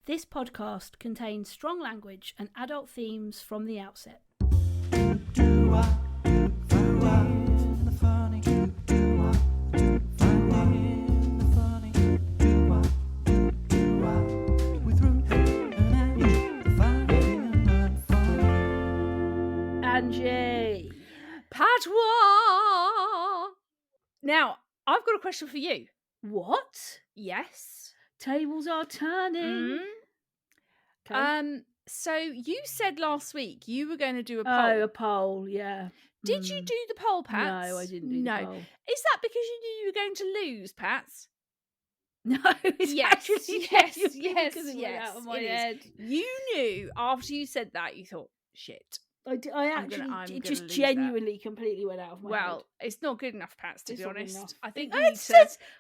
This podcast contains strong language and adult themes from the outset. Angie. Patois! Now, I've got a question for you. What? Yes. Tables are turning. Okay. So you said last week you were going to do a poll. Oh, a poll, yeah. Did you do the poll, Pats? No, I didn't do the poll. Is that because you knew you were going to lose, Pats? No, it's actually because it went out of my head. You knew after you said that, you thought, shit. It just genuinely completely went out of my head. Well, it's not good enough, Pats, to be honest. Enough. I think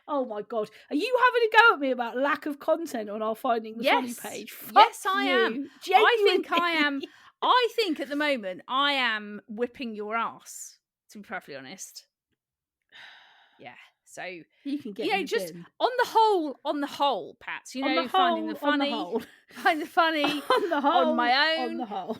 oh my God. Are you having a go at me about lack of content on our Finding the Funny page? Yes, I am. Genuinely. I think at the moment I am whipping your ass, to be perfectly honest. Yeah. So you can get just in. on the whole, Pats, finding the funny, find the funny on the whole, on my own, on the whole.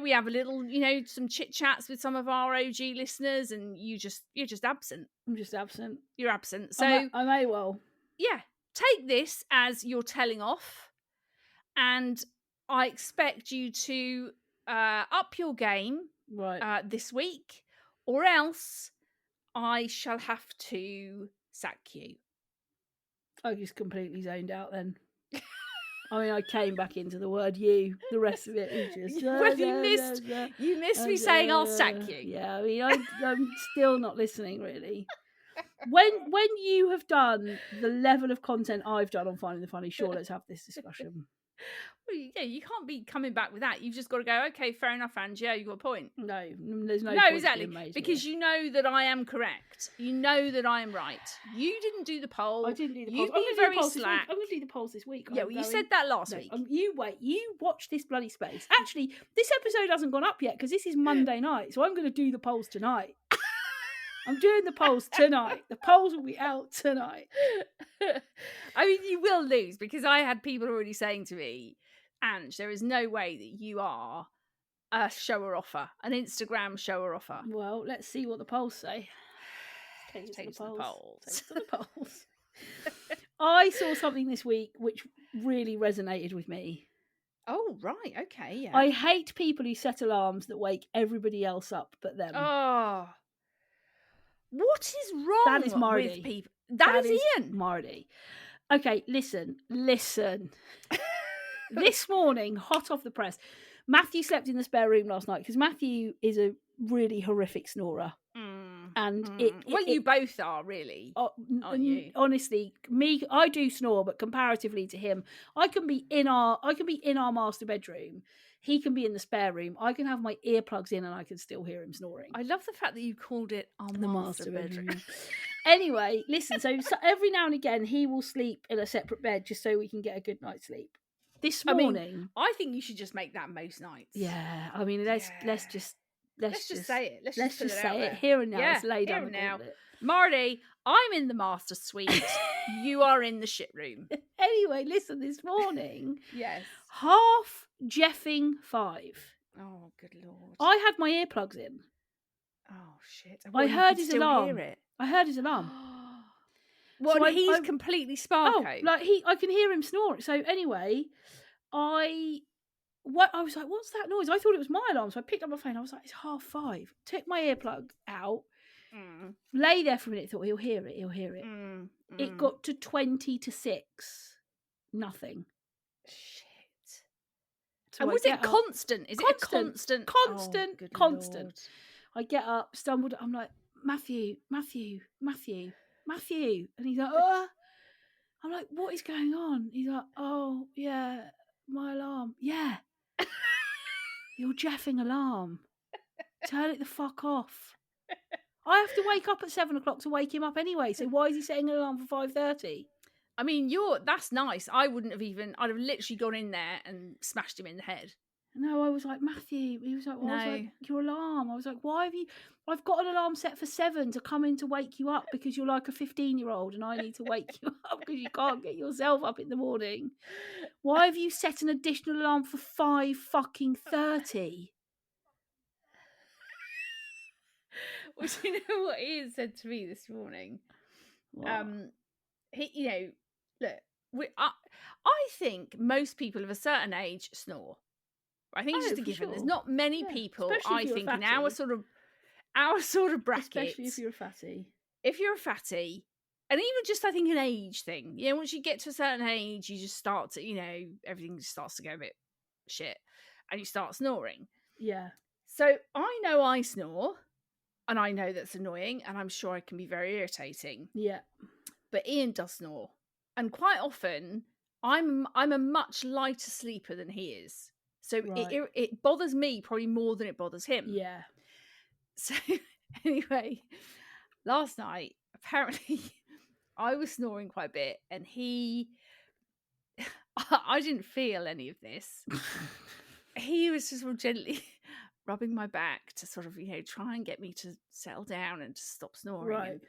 We have a little, some chit chats with some of our OG listeners, and you're just absent. I'm just absent. You're absent. So I may well. Yeah, take this as you're telling off, and I expect you to up your game this week, or else I shall have to sack you. I just completely zoned out then. I mean, I came back into the word you. The rest of it is just... Well, you missed me saying I'll sack you. Yeah, I mean, I'm still not listening, really. When you have done the level of content I've done on Finding the Funny, sure, let's have this discussion. Well, yeah, you can't be coming back with that. You've just got to go, okay, fair enough, Ange, yeah, you've got a point. No, there's no point exactly, being made because here. You know that I am correct. You know that I am right. You didn't do the poll. I didn't do the poll. You've been very slack. I'm going to do the polls this week. Yeah, you said that last week. You wait. You watch this bloody space. Actually, this episode hasn't gone up yet because this is Monday night, so I'm going to do the polls tonight. I'm doing the polls tonight. The polls will be out tonight. I mean, you will lose because I had people already saying to me, Ange, there is no way that you are a shower-offer, an Instagram shower-offer. Well, let's see what the polls say. Take it to the polls. I saw something this week which really resonated with me. Oh, right. Okay, yeah. I hate people who set alarms that wake everybody else up but them. Oh. What is wrong with people? That is Ian. Marty. Okay, listen. This morning, hot off the press, Matthew slept in the spare room last night because Matthew is a really horrific snorer. You both are, really. Aren't you? Honestly, I do snore, but comparatively to him, I can be in our master bedroom. He can be in the spare room. I can have my earplugs in and I can still hear him snoring. I love the fact that you called it the master bedroom. Anyway, listen, so every now and again he will sleep in a separate bed just so we can get a good night's sleep. This morning... I think you should just make that most nights. Yeah, I mean, let's just say it. Let's just say it here and now. Yeah, let's lay down here and now. Gauntlet. Marty, I'm in the master suite. You are in the shit room. Anyway, listen, this morning... Yes. 5:05. Oh, good Lord. I had my earplugs in. Oh, shit. I heard his alarm. I heard his alarm. Well, so he's completely sparko. I can hear him snoring. So anyway, I was like, what's that noise? I thought it was my alarm. So I picked up my phone. I was like, it's 5:30. Took my earplug out. Lay there for a minute. Thought, he'll hear it. It got to 20 to 6. Nothing. Shit. So and was it constant? Is it a constant? Constant. Lord. I get up, stumbled. I'm like, Matthew. And he's like, oh. I'm like, what is going on? He's like, oh, yeah, my alarm. Yeah. Your jaffing alarm. Turn it the fuck off. I have to wake up at 7 o'clock to wake him up anyway. So why is he setting an alarm for 5:30? I mean, that's nice. I'd have literally gone in there and smashed him in the head. No, I was like, Matthew. He was like, well, I was like, your alarm. I was like, why have you? I've got an alarm set for 7 to come in to wake you up because you're like a 15-year-old and I need to wake you up because you can't get yourself up in the morning. Why have you set an additional alarm for 5:30? Well, do you know what Ian said to me this morning? What? He, you know, look, I think most people of a certain age snore. I think it's just a given. Sure. There's not many people, especially I think, in our sort of bracket. Especially if you're a fatty. If you're a fatty, and even just, I think, an age thing. You know, once you get to a certain age, you just start to, you know, everything just starts to go a bit shit, and you start snoring. Yeah. So I know I snore, and I know that's annoying, and I'm sure I can be very irritating. Yeah. But Ian does snore, and quite often I'm a much lighter sleeper than he is. So it bothers me probably more than it bothers him. Yeah. So anyway, last night, apparently, I was snoring quite a bit, and I didn't feel any of this. He was just sort of gently rubbing my back to sort of, you know, try and get me to settle down and to stop snoring. And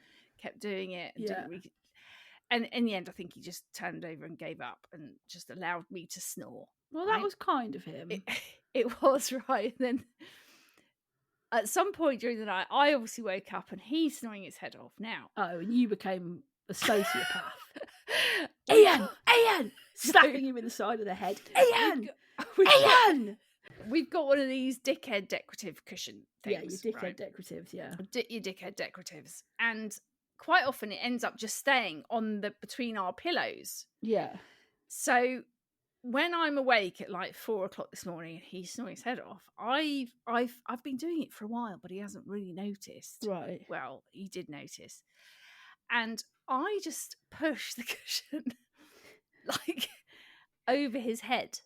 kept doing it and didn't really. And in the end, I think he just turned over and gave up and just allowed me to snore. Well, that was kind of him. It was, right. And then at some point during the night, I obviously woke up and he's snoring his head off now. Oh, and you became a sociopath. Ian! Slapping him in the side of the head. Ian! We've got one of these dickhead decorative cushion things. Yeah, your dickhead decoratives, yeah. Your dickhead decoratives. And quite often it ends up just staying on between our pillows. Yeah. So when I'm awake at like 4:00 this morning and he's snoring his head off, I've been doing it for a while, but he hasn't really noticed. Right. Well, he did notice. And I just push the cushion like over his head.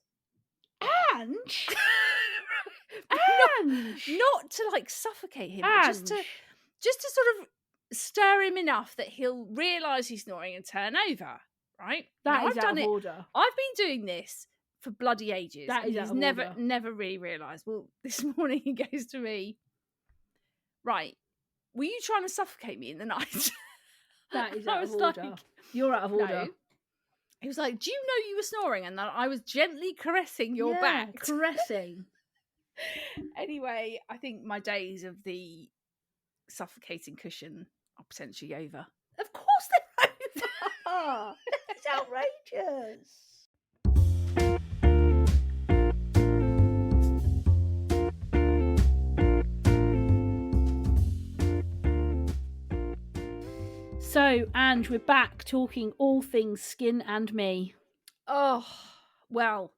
Ange? Not to like suffocate him, but just to sort of stir him enough that he'll realise he's snoring and turn over. Right? That is out of order. I've been doing this for bloody ages. That is out of order. Never really realised. Well, this morning he goes to me, right, were you trying to suffocate me in the night? That is out of order. Like, you're out of order. No. He was like, do you know you were snoring? And that I was gently caressing your back. Caressing. Anyway, I think my days of the suffocating cushion are potentially over. Of course they're over. It's outrageous. So, Ange, we're back talking all things skin and me. Oh, well,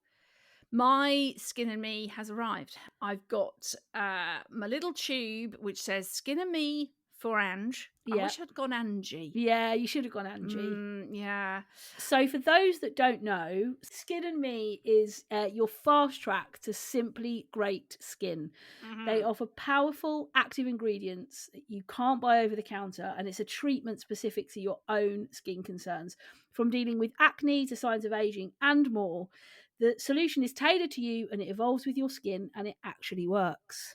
my Skin and Me has arrived. I've got my little tube which says Skin and Me for Ange. I wish I'd gone Angie. Yeah, you should have gone Angie. Yeah. So for those that don't know, Skin and Me is your fast track to simply great skin. Mm-hmm. They offer powerful active ingredients that you can't buy over the counter, and it's a treatment specific to your own skin concerns. From dealing with acne to signs of aging and more, the solution is tailored to you and it evolves with your skin and it actually works.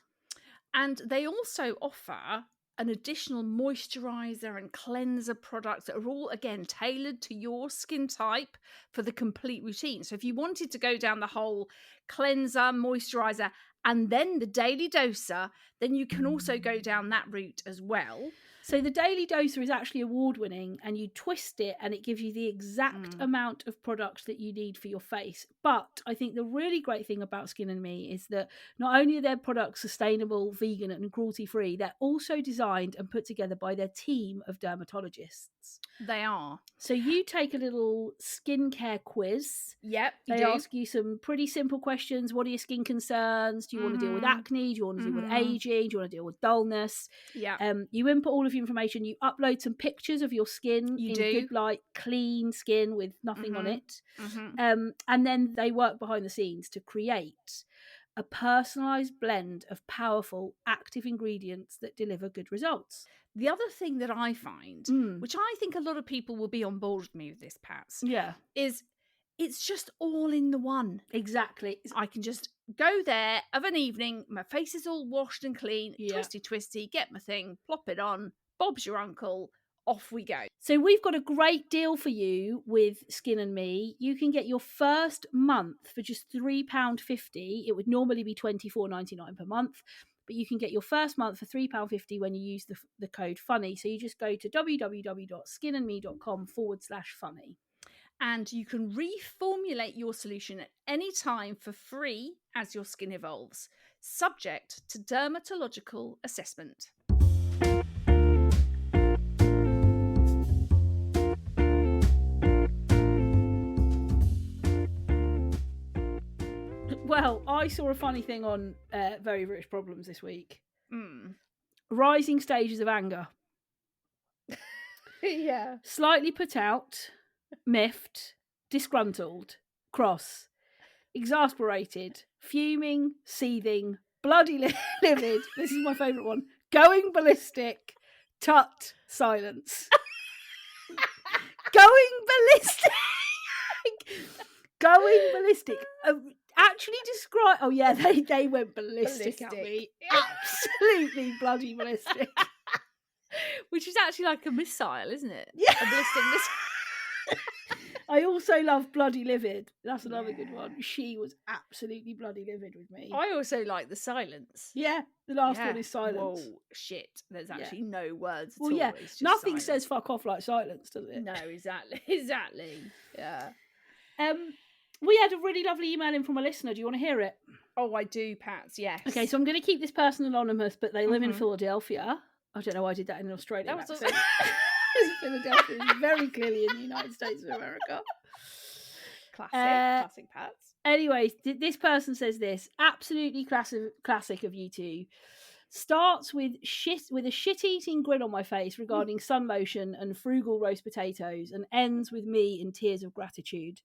And they also offer an additional moisturizer and cleanser products that are all, again, tailored to your skin type for the complete routine. So if you wanted to go down the whole cleanser, moisturizer, and then the daily doser, then you can also go down that route as well. So the daily doser is actually award-winning, and you twist it and it gives you the exact amount of product that you need for your face. But I think the really great thing about Skin and Me is that not only are their products sustainable, vegan and cruelty-free, they're also designed and put together by their team of dermatologists. They are. So you take a little skincare quiz. Yep, They ask you some pretty simple questions. What are your skin concerns? Do you want to deal with acne? Do you want to deal with aging? Do you want to deal with dullness? Yeah. You input all of your information. You upload some pictures of your skin in good light, clean skin with nothing on it. And then they work behind the scenes to create a personalised blend of powerful active ingredients that deliver good results. The other thing that I find, which I think a lot of people will be on board with me with this, Pats, is it's just all in the one. Exactly. I can just go there of an evening, my face is all washed and clean, twisty, get my thing, plop it on, Bob's your uncle, off we go. So we've got a great deal for you with Skin and Me. You can get your first month for just £3.50. It would normally be $24.99 per month, but you can get your first month for £3.50 when you use the code FUNNY. So you just go to www.skinandme.com/funny. And you can reformulate your solution at any time for free as your skin evolves, subject to dermatological assessment. Well, I saw a funny thing on Very Rich Problems this week. Rising stages of anger. Yeah. Slightly put out, miffed, disgruntled, cross, exasperated, fuming, seething, bloody livid. This is my favourite one. Going ballistic, tut, silence. Going ballistic. Going ballistic. Actually describe. Oh yeah, they went ballistic at me. Absolutely bloody ballistic. Which is actually like a missile, isn't it? Yeah. A ballistic missile. I also love bloody livid. That's another good one. She was absolutely bloody livid with me. I also like the silence. Yeah, the last one is silence. Whoa, shit. There's actually no words at all. Well, yeah, It's just nothing silence. says fuck off like silence, does it? No, exactly. Yeah. We had a really lovely email in from a listener. Do you want to hear it? Oh, I do, Pats, yes. Okay, so I'm going to keep this person anonymous, but they live in Philadelphia. I don't know why I did that in an Australian accent. Philadelphia is very clearly in the United States of America. Classic Pats. Anyway, this person says this. Absolutely classic of you two. Starts with a shit-eating grin on my face regarding sun lotion and frugal roast potatoes, and ends with me in tears of gratitude.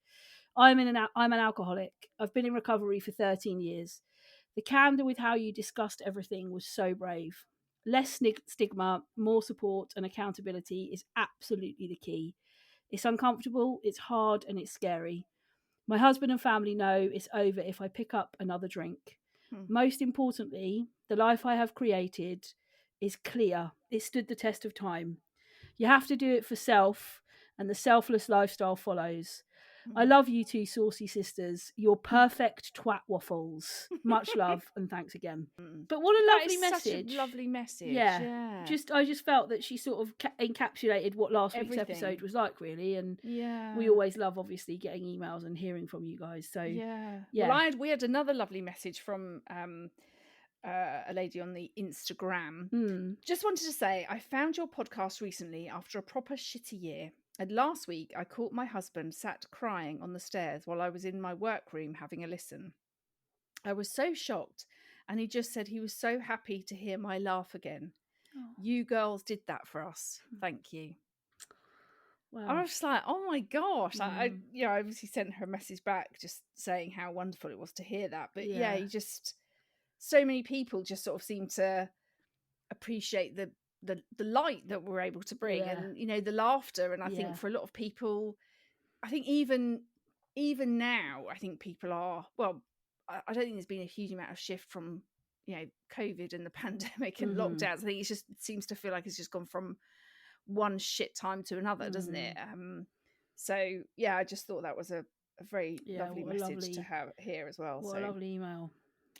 I'm an alcoholic. I've been in recovery for 13 years. The candor with how you discussed everything was so brave. Less stigma, more support and accountability is absolutely the key. It's uncomfortable, it's hard, and it's scary. My husband and family know it's over if I pick up another drink. Most importantly, the life I have created is clear. It stood the test of time. You have to do it for self, and the selfless lifestyle follows. I love you two saucy sisters. You're perfect twat waffles. Much love and thanks again. But what a lovely message. Such a lovely message. Yeah. I just felt that she sort of encapsulated what last week's episode was like, really. And we always love, obviously, getting emails and hearing from you guys. So yeah. Well, we had another lovely message from a lady on the Instagram. Just wanted to say, I found your podcast recently after a proper shitty year. And last week, I caught my husband sat crying on the stairs while I was in my workroom having a listen. I was so shocked, and he just said he was so happy to hear my laugh again. Oh. You girls did that for us. Thank you. Wow. I was just like, oh my gosh. I obviously sent her a message back just saying how wonderful it was to hear that. But so many people just sort of seem to appreciate the light that we're able to bring and the laughter, and I think for a lot of people, I think even now, I think people are, well, I don't think there's been a huge amount of shift from COVID and the pandemic and lockdowns. I think it seems to feel like it's just gone from one shit time to another, doesn't it? So yeah, I just thought that was a very lovely message to have here as well. What a lovely email.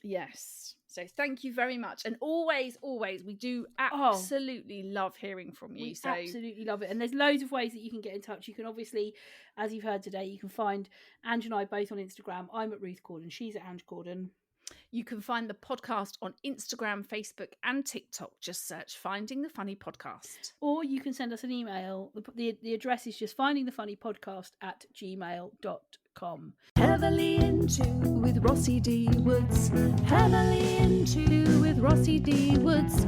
Yes. So thank you very much. And always, we do absolutely love hearing from you. We absolutely love it. And there's loads of ways that you can get in touch. You can obviously, as you've heard today, you can find Ange and I both on Instagram. I'm at Ruth Corden. She's at Ange Corden. You can find the podcast on Instagram, Facebook and TikTok. Just search Finding the Funny Podcast. Or you can send us an email. The address is just findingthefunnypodcast@gmail.com. Heavily into with Rossi D. Woods. Heavily into with Rossi D. Woods.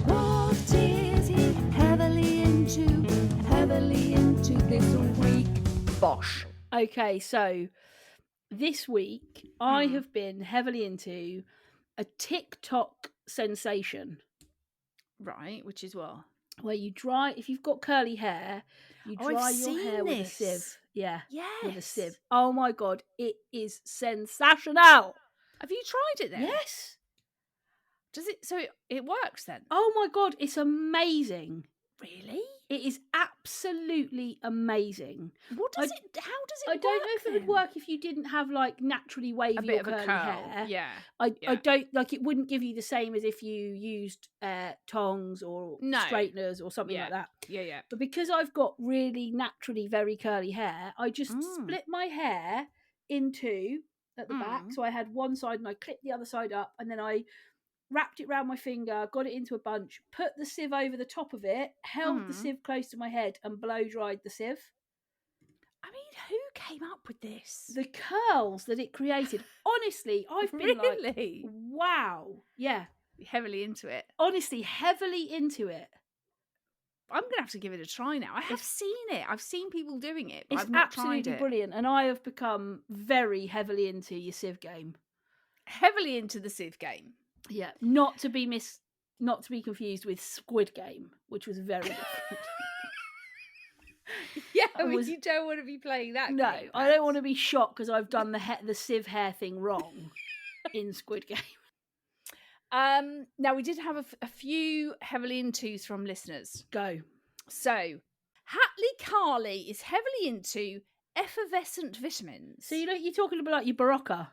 What is he heavily into? Heavily into this week. Bosh. Okay, so this week I have been heavily into a TikTok sensation. Right, which is what? Where you dry, if you've got curly hair, you dry your hair with a sieve. Yeah. Yes. With a sieve. Oh my God, it is sensational. Have you tried it then? Yes. Does it? So it works then? Oh my God, it's amazing. Really? It is absolutely amazing. What does it? How does it I work? don't know if it would then? work if you didn't have like naturally wavy A bit or of a curly curl. hair. Yeah. I don't like it. Wouldn't give you the same as if you used tongs or straighteners or something like that. Yeah. But because I've got really naturally very curly hair, I just split my hair in two at the back. So I had one side and I clipped the other side up, and then I wrapped it around my finger, got it into a bunch, put the sieve over the top of it, held the sieve close to my head, and blow dried the sieve. I mean, who came up with this? The curls that it created. Honestly, I've been really? like, wow. Yeah. Heavily into it. Honestly, heavily into it. I'm going to have to give it a try now. I have seen it. I've seen people doing it, but It's I've not tried it. absolutely brilliant. And I have become very heavily into your sieve game. Heavily into the sieve game. Yeah. Not to be confused with Squid Game, which was very different. Yeah, you don't want to be playing that No, game. I don't want to be shocked because I've done the sieve hair thing wrong in Squid Game. Now, we did have a few heavily intos from listeners. Go. So, Hatley Carly is heavily into effervescent vitamins. So you're talking about like your Barocca.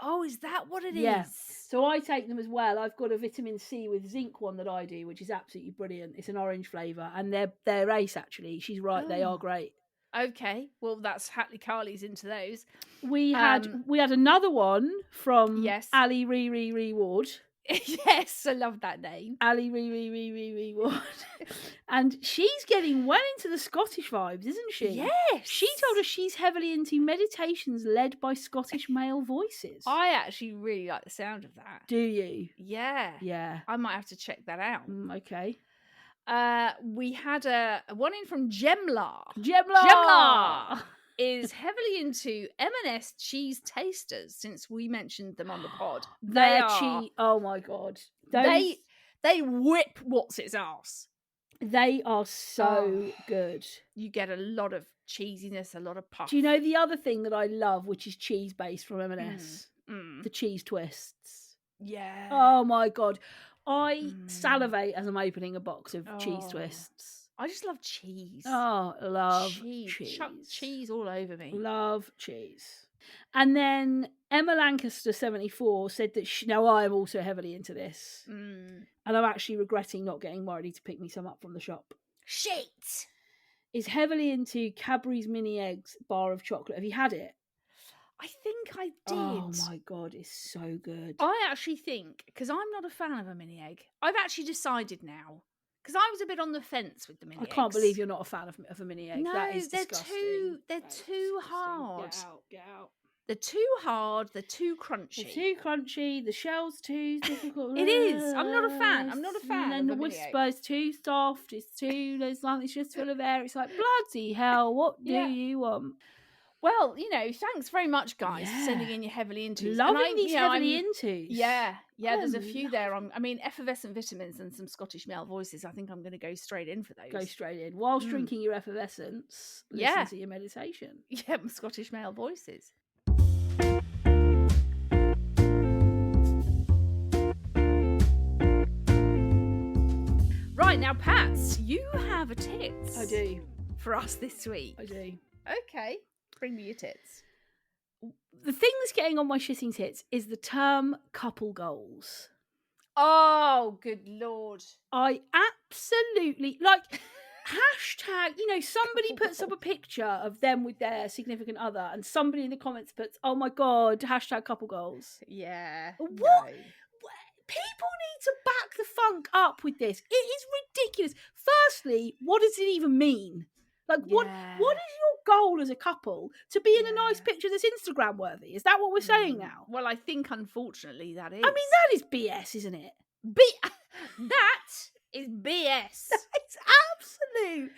Oh, is that what it is? So I take them as well. I've got a vitamin C with zinc one that I do, which is absolutely brilliant. It's an orange flavour, and they're ace actually. She's right, they are great. Okay, well that's Hatley Carly's into those. We had another one from Ali Ree Ward. Yes, I love that name. Ali Ree Ward. And she's getting well into the Scottish vibes, isn't she? Yes. She told us she's heavily into meditations led by Scottish male voices. I actually really like the sound of that. Do you? Yeah. Yeah. I might have to check that out. Okay. We had a one in from Gemla. Gemla is heavily into M&S cheese tasters since we mentioned them on the pod. Cheese. Oh my God. They whip what's its arse. They are so good. You get a lot of cheesiness, a lot of puff. Do you know the other thing that I love, which is cheese based from M&S? The cheese twists. Yeah. Oh my God. I salivate as I'm opening a box of cheese twists. I just love cheese. Oh, love cheese. Chuck cheese all over me. Love cheese. And then Emma Lancaster 74 said that now I am also heavily into this. And I'm actually regretting not getting Marty to pick me some up from the shop. Shit! Is heavily into Cadbury's Mini Eggs bar of chocolate. Have you had it? I think I did. Oh my God, it's so good. I actually think, because I'm not a fan of a mini egg, I've actually decided now, because I was a bit on the fence with the mini eggs. I can't believe you're not a fan of a mini egg. No, that is disgusting. They're too hard. Get out. They're too hard, they're too crunchy. They're too crunchy, the shell's too difficult. It is. I'm not a fan. And then the whisper's too soft, there's nothing, it's just full of air. It's like, bloody hell, what do you want? Well, thanks very much, guys, for sending in your heavily into. Loving these heavily into. Yeah, there's a few there. Effervescent vitamins and some Scottish male voices. I think I'm going to go straight in for those. Go straight in. Whilst drinking your effervescence, listen to your meditation. Yeah, Scottish male voices. Right, now, Pats, you have a tits. I do. For us this week. I do. Okay. Bring me your tits. The thing that's getting on my shitting tits is the term couple goals. Oh, good Lord. I absolutely, hashtag, somebody puts up a picture of them with their significant other and somebody in the comments puts, oh my God, hashtag couple goals. Yeah. What? No. People need to back the funk up with this. It is ridiculous. Firstly, what does it even mean? What is your goal as a couple? To be in a nice picture that's Instagram worthy? Is that what we're saying now? Well, I think unfortunately that is. I mean, that is BS, isn't it? That is BS. It's absolute.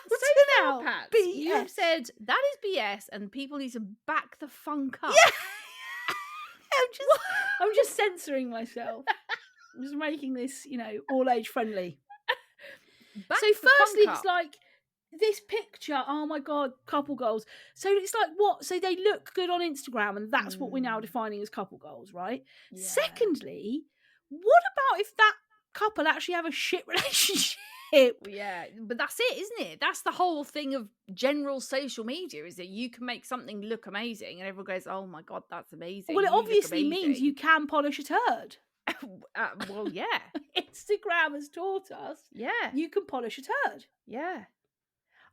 So now, Pat, BS. you've said that is BS and people need to back the funk up. Yeah. I'm just censoring myself. I'm just making this, all age friendly. So firstly, it's like, this picture, oh my God, couple goals. So it's like, what? So they look good on Instagram, and that's what we're now defining as couple goals, right? Yeah. Secondly, what about if that couple actually have a shit relationship? Yeah, but that's it, isn't it? That's the whole thing of general social media, is that you can make something look amazing and everyone goes, oh my God, that's amazing. Well, it obviously means you can polish a turd. Well, yeah. Instagram has taught us. Yeah. You can polish a turd. Yeah.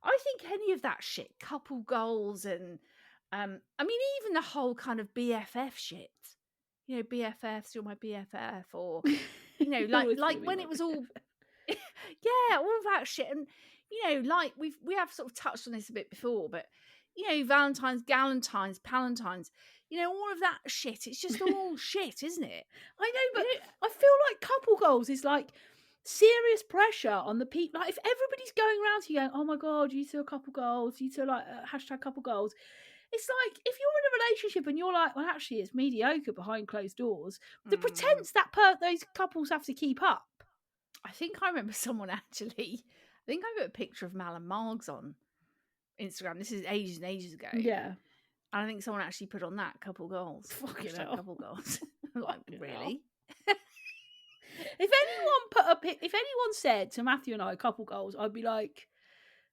I think any of that shit, couple goals and, I mean, even the whole kind of BFF shit. You know, BFFs, you're my BFF, or, you know, like when it was all... yeah, all of that shit. And, you know, like we have sort of touched on this a bit before, but, you know, Valentine's, Galentine's, Palentine's, you know, all of that shit. It's just all shit, isn't it? I know, but I feel like couple goals is like serious pressure on the people. Like, if everybody's going around to you going, oh my God, you two are couple goals, you two are like hashtag couple goals. It's like, if you're in a relationship and you're like, well, actually, it's mediocre behind closed doors, the pretense that those couples have to keep up. I think I remember someone actually, I think I put a picture of Mal and Margs on Instagram. This is ages and ages ago. Yeah. And I think someone actually put on that couple goals. Fucking couple goals. Like, really? If anyone said to Matthew and I couple goals, I'd be like,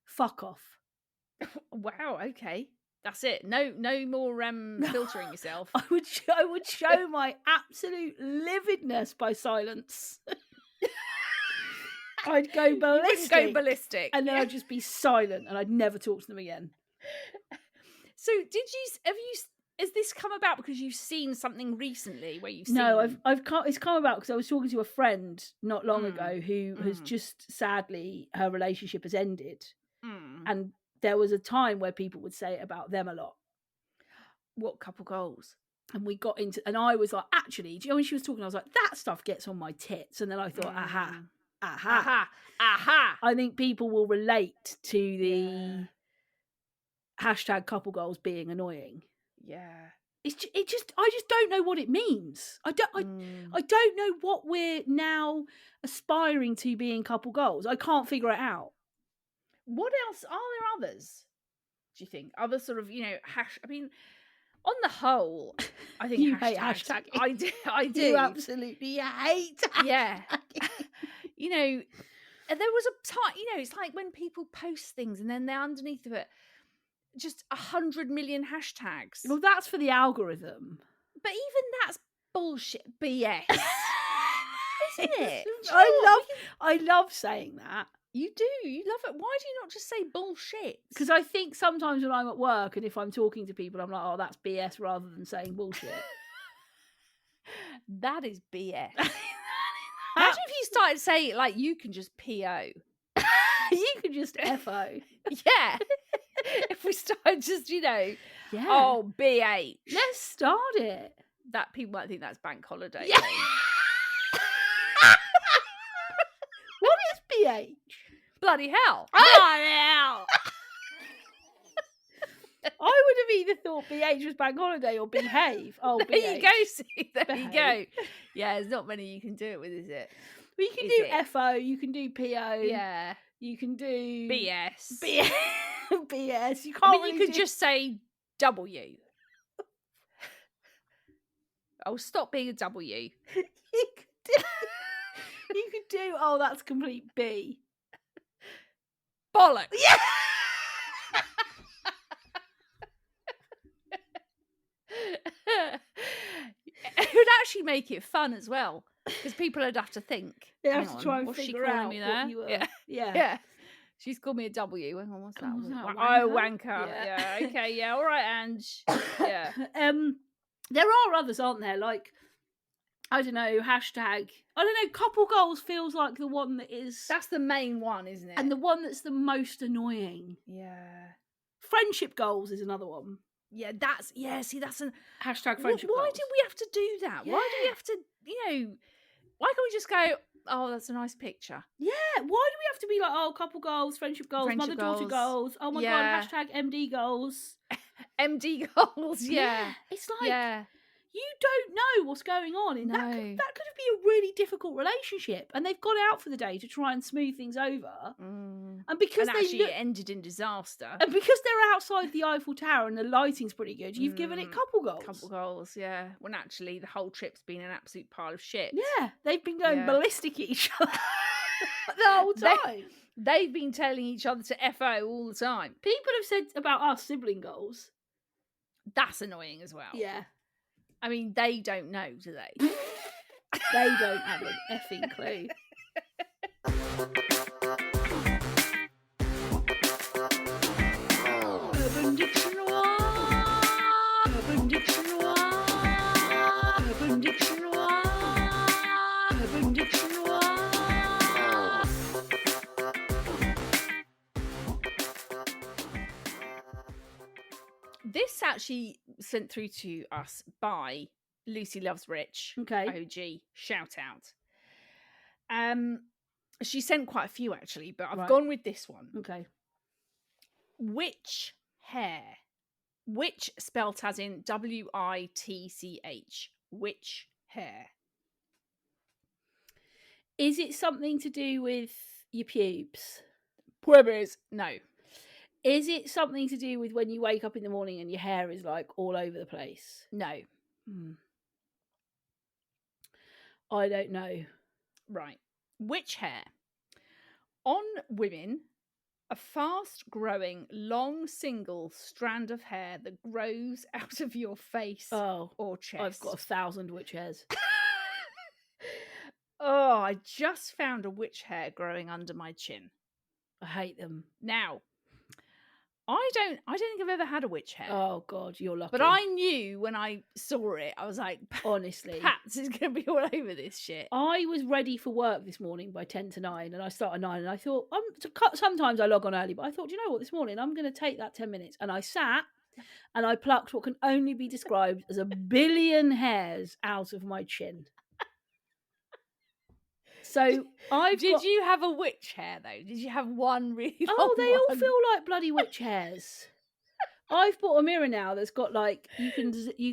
fuck off. Wow, okay. That's it. No more filtering yourself. I would show my absolute lividness by silence. I'd go ballistic. And then I'd just be silent and I'd never talk to them again. So has this come about because you've seen something recently where you've seen... No, it's come about because I was talking to a friend not long ago who has just, sadly, her relationship has ended. And there was a time where people would say it about them a lot. What couple goals? And we got into, and I was like, actually, do you know, when she was talking, I was like, that stuff gets on my tits. And then I thought, aha. I think people will relate to the hashtag couple goals being annoying. Yeah. I just don't know what it means. I don't know what we're now aspiring to being couple goals. I can't figure it out. What else? Are there others, do you think? Other sort of, you know, I mean, on the whole, I think you hate hashtagging. I do. You absolutely hate hashtagging. Yeah. You know, there was a time, you know, it's like when people post things and then they're underneath of it just 100 million hashtags. Well, that's for the algorithm. But even that's bullshit BS. Isn't it? I love saying that. You do. You love it. Why do you not just say bullshit? Because I think sometimes when I'm at work and if I'm talking to people, I'm like, oh, that's BS, rather than saying bullshit. That is BS. Imagine if you started saying, like, you can just PO. You can just FO. Yeah. If we started just, you know, oh, BH. Let's start it. That people might think that's bank holiday. Yeah. What is BH? Bloody hell. Bloody hell. I would have either thought BH was bank holiday or behave. Oh, there BH. you go, see, there behave. You go. Yeah, there's not many you can do it with, is it? Well, you can do FO, you can do PO. Yeah. You can do... BS. BS. You can't you could just say W. Oh, stop being a W. You could do, oh, that's complete B. Bollocks. Yeah. It would actually make it fun as well, because people would have to think. They have to try and figure out what you were. Yeah. She's called me a W. Hang on, what's that? Wanker. Yeah. Okay. Yeah. All right, Ange. Yeah. There are others, aren't there? Like, I don't know, hashtag. I don't know. Couple goals feels like the one that is. That's the main one, isn't it? And the one that's the most annoying. Yeah. Friendship goals is another one. Yeah, see, that's a hashtag friendship goals. Why goals. do we have to do that? Yeah. Why do we have to, you know, why can't we just go, oh, that's a nice picture? Yeah, why do we have to be like, oh, couple goals, friendship goals, mother-daughter goals, oh my God, hashtag MD goals. MD goals, yeah. It's like, you don't know what's going on. And that could be a really difficult relationship. And they've gone out for the day to try and smooth things over. And because it ended in disaster. And because they're outside the Eiffel Tower and the lighting's pretty good, you've given it couple goals. Yeah. When actually the whole trip's been an absolute pile of shit. Yeah, they've been going ballistic at each other the whole time. They've been telling each other to FO all the time. People have said about us sibling goals. That's annoying as well. Yeah. I mean, they don't know, do they? They don't have an effing clue. Urban Dictionary. Urban Dictionary. Urban Dictionary. Urban Dictionary. This actually sent through to us by Lucy Loves Rich. Okay. OG. Shout out. She sent quite a few actually, but I've Right. gone with this one. Okay. Witch hair. Witch spelt as in WITCH. Witch hair. Is it something to do with your pubes? Pubes. No. Is it something to do with when you wake up in the morning and your hair is like all over the place? No. I don't know. Right. Witch hair. On women, a fast-growing, long, single strand of hair that grows out of your face or chest. I've got 1,000 witch hairs. Oh, I just found a witch hair growing under my chin. I hate them. Now, I don't think I've ever had a witch hair. Oh God, you're lucky. But I knew when I saw it, I was like, honestly, Pats is going to be all over this shit. I was ready for work this morning by 10 to 9 and I start at 9 and I thought, sometimes I log on early, but I thought, you know what, this morning I'm going to take that 10 minutes. And I sat and I plucked what can only be described as 1 billion hairs out of my chin. So Did you have a witch hair though? Did you have one really long Oh, they all one? feel like bloody witch hairs. I've bought a mirror now that's got like you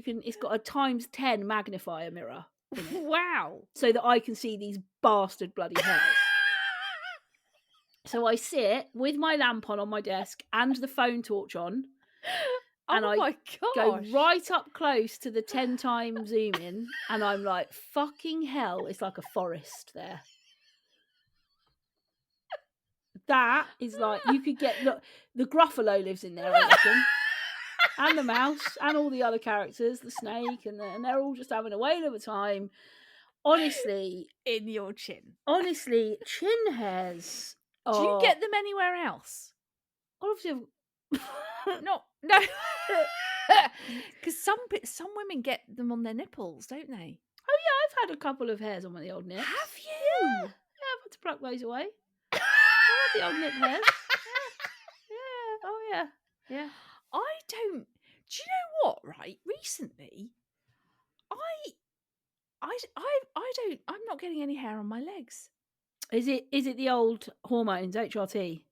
can it's got a ×10 magnifier mirror in it. Wow. So that I can see these bastard bloody hairs. So I sit with my lamp on my desk and the phone torch on. And my go right up close to the 10 times zoom in, and I'm like, fucking hell, it's like a forest there. That is like, you could get, look, the Gruffalo lives in there, I reckon. And the mouse, and all the other characters, the snake, and they're all just having a whale of a time. Honestly. In your chin. Honestly, chin hairs. Do you get them anywhere else? Obviously, no. Because some women get them on their nipples, don't they? Oh yeah, I've had a couple of hairs on the old nips. Have you? Yeah, I've had to pluck those away. I had the old nip hairs. Yeah. Oh yeah. Yeah. I don't. Do you know what? Right, recently, I don't. I'm not getting any hair on my legs. Is it the old hormones, HRT?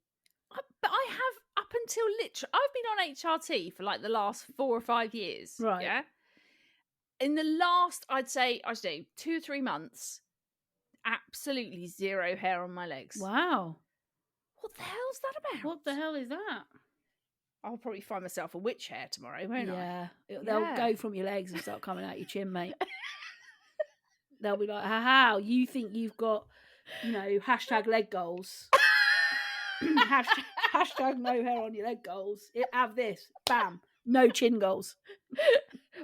But I have up until literally, I've been on HRT for like the last 4 or 5 years. Right. Yeah. In the last, I'd say 2 or 3 months, absolutely zero hair on my legs. Wow. What the hell's that about? What the hell is that? I'll probably find myself a witch hair tomorrow, won't I? Yeah. They'll go from your legs and start coming out your chin, mate. They'll be like, ha, you think you've got, #leg goals. hashtag no hair on your leg goals. Have this. Bam. No chin goals.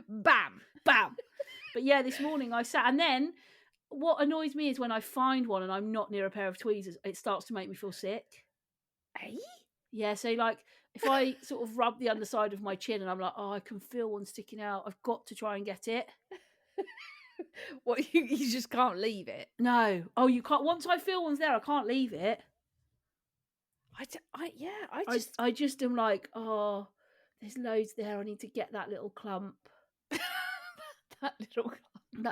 Bam. Bam. But yeah, this morning I sat, and then what annoys me is when I find one and I'm not near a pair of tweezers, it starts to make me feel sick. Eh? Yeah, so like if I sort of rub the underside of my chin and I'm like, oh, I can feel one sticking out, I've got to try and get it. What, you just can't leave it? No. Oh, you can't. Once I feel one's there, I can't leave it. I just am like, oh, there's loads there. I need to get that little clump. That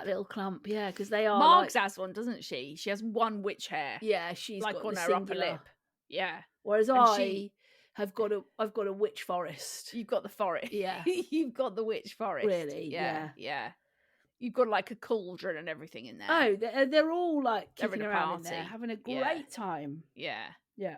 little clump, yeah, because they are. Margs has one, doesn't she? She has one witch hair. Yeah, she's like got on the her singular. upper lip. Yeah. Whereas I've got a witch forest. You've got the forest. Yeah. You've got the witch forest. Really? Yeah. You've got like a cauldron and everything in there. Oh, they're all like They're in kicking a around in party. there, having a great time. Yeah. Yeah.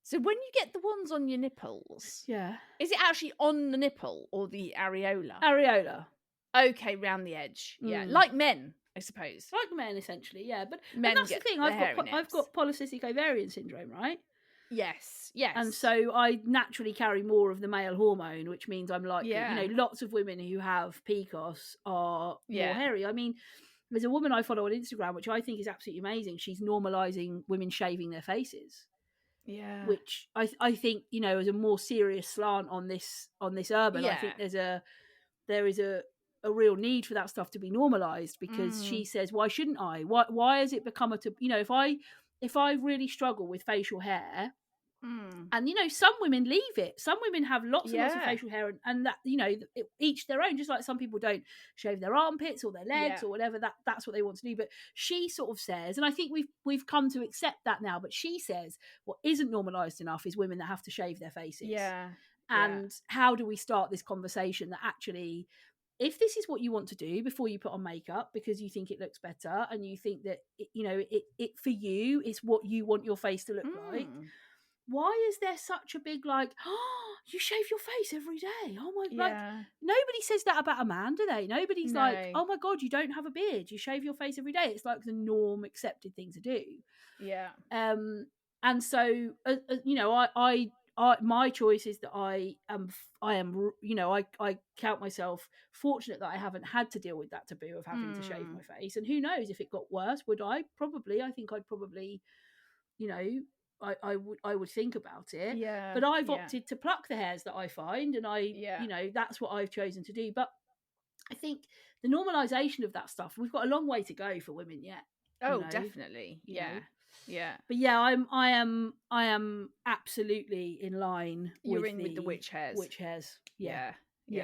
So when you get the ones on your nipples, Yeah. is it actually on the nipple or the areola? Areola. Okay, round the edge. Yeah, like men, I suppose. Like men, essentially. Yeah, but Men that's the get thing. the hairy I've got polycystic ovarian syndrome, right? Yes, yes. And so I naturally carry more of the male hormone, which means I'm likely, lots of women who have PCOS are more hairy. I mean, there's a woman I follow on Instagram, which I think is absolutely amazing. She's normalizing women shaving their faces. Yeah. Which I think, is a more serious slant on this urban. I think there is a real need for that stuff to be normalized, because she says, why shouldn't I? Why has it become if I really struggle with facial hair, and some women leave it. Some women have lots and lots of facial hair, and that each their own. Just like some people don't shave their armpits or their legs or whatever. That's what they want to do. But she sort of says, and I think we've come to accept that now. But she says what isn't normalized enough is women that have to shave their faces. Yeah. And how do we start this conversation that actually, if this is what you want to do before you put on makeup because you think it looks better and you think that it for you is what you want your face to look like, why is there such a big you shave your face every day? Oh my, nobody says that about a man, do they? Nobody's like, oh my God, you don't have a beard, you shave your face every day. It's like the norm accepted thing to do. Yeah. And so my choice is that I count myself fortunate that I haven't had to deal with that taboo of having to shave my face. And who knows, if it got worse, would I? Probably. I think I'd probably, I would think about it. Yeah. But I've opted to pluck the hairs that I find, and that's what I've chosen to do. But I think the normalization of that stuff, we've got a long way to go for women yet. Oh, definitely. Yeah. Yeah. But yeah, I am absolutely in line. You're with the witch hairs. Witch hairs. Yeah.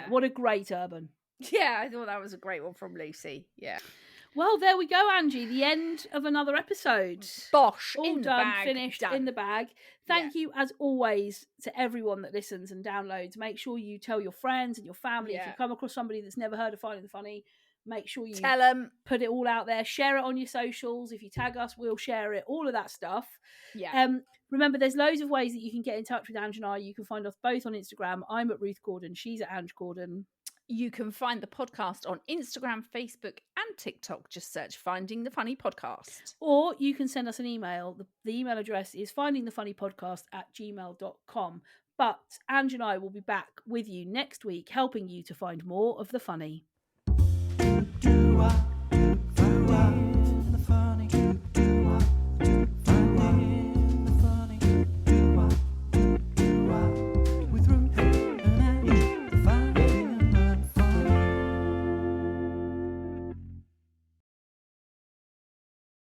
What a great urban. Yeah, I thought that was a great one from Lucy. Yeah. Well, there we go, Angie. The end of another episode. Bosh. All done, finished, in the bag. Thank you, as always, to everyone that listens and downloads. Make sure you tell your friends and your family. If you come across somebody that's never heard of Finding the Funny, make sure you tell them. Put it all out there. Share it on your socials. If you tag us, we'll share it. All of that stuff. Yeah. Remember, there's loads of ways that you can get in touch with Ange and I. You can find us both on Instagram. I'm at Ruth Gordon. She's at Ange Gordon. You can find the podcast on Instagram, Facebook, and TikTok. Just search Finding the Funny Podcast. Or you can send us an email. The email address is findingthefunnypodcast@gmail.com. But Ange and I will be back with you next week, helping you to find more of the funny.